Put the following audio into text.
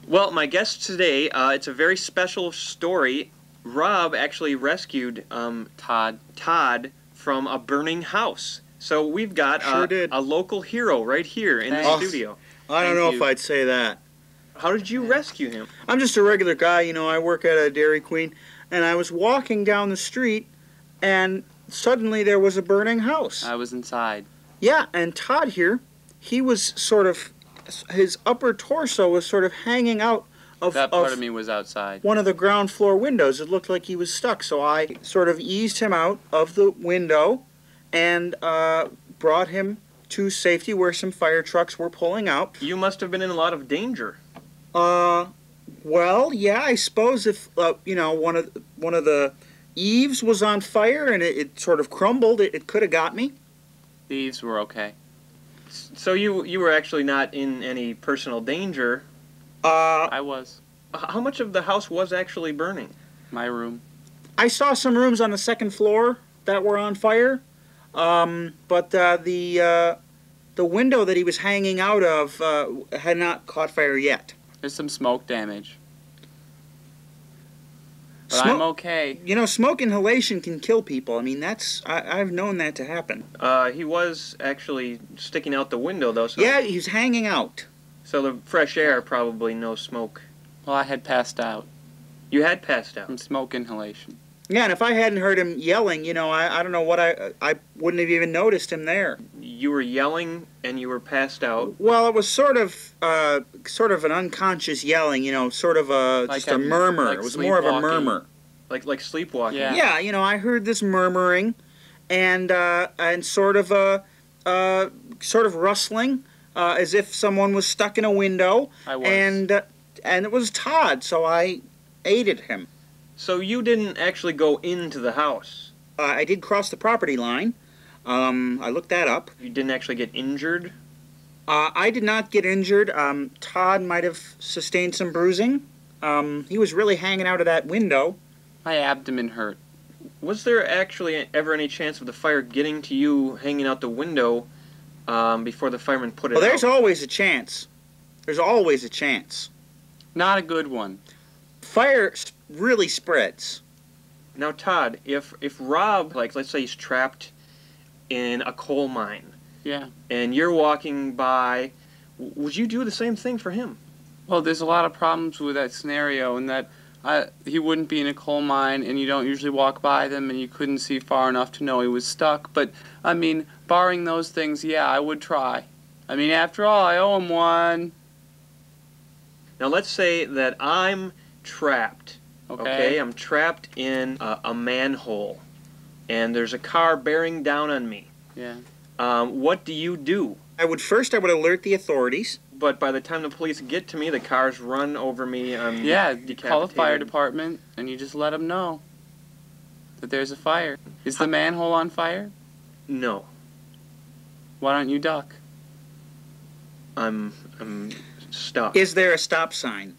Well, my guest today, it's a very special story. Rob actually rescued Tod from a burning house. So we've got a local hero right here in the studio. I don't know if I'd say that. How did you rescue him? I'm just a regular guy, you know, I work at a Dairy Queen, and I was walking down the street, and suddenly there was a burning house. I was inside. Yeah, and Tod here, he was sort of, his upper torso was sort of hanging out of... That part of me was outside. One of the ground floor windows. It looked like he was stuck, so I sort of eased him out of the window and brought him to safety where some fire trucks were pulling out. You must have been in a lot of danger. Well, yeah, I suppose if, you know, one of the eaves was on fire and it sort of crumbled, it could have got me. The eaves were okay. So you were actually not in any personal danger. I was. How much of the house was actually burning? My room. I saw some rooms on the second floor that were on fire, but the window that he was hanging out of had not caught fire yet. There's some smoke damage. But I'm okay. You know, smoke inhalation can kill people. I mean, I've known that to happen. He was actually sticking out the window, though. So yeah, he's hanging out. So the fresh air, probably no smoke. Well, I had passed out. You had passed out? From smoke inhalation. Yeah, and if I hadn't heard him yelling, you know, I don't know what I wouldn't have even noticed him there. You were yelling and you were passed out? Well, it was sort of an unconscious yelling, you know, sort of just a murmur. Like it was more of a murmur. Like sleepwalking? Yeah, you know, I heard this murmuring and sort of rustling, as if someone was stuck in a window. I was. And it was Tod, so I aided him. So you didn't actually go into the house? I did cross the property line. I looked that up. You didn't actually get injured? I did not get injured. Tod might have sustained some bruising. He was really hanging out of that window. My abdomen hurt. Was there actually ever any chance of the fire getting to you hanging out the window before the firemen put it out? Well, there's always a chance. There's always a chance. Not a good one. Fire really spreads. Now, Tod, if Rob, like, let's say he's trapped in a coal mine. Yeah. And you're walking by, would you do the same thing for him? Well, there's a lot of problems with that scenario, in that he wouldn't be in a coal mine, and you don't usually walk by them, and you couldn't see far enough to know he was stuck. But, I mean, barring those things, yeah, I would try. I mean, after all, I owe him one. Now, let's say that I'm trapped. Okay, I'm trapped in a manhole, and there's a car bearing down on me. Yeah. What do you do? I would alert the authorities. But by the time the police get to me, the car's run over me. Yeah, you call the fire department, and you just let them know that there's a fire. Is the manhole on fire? No. Why don't you duck? I'm stuck. Is there a stop sign?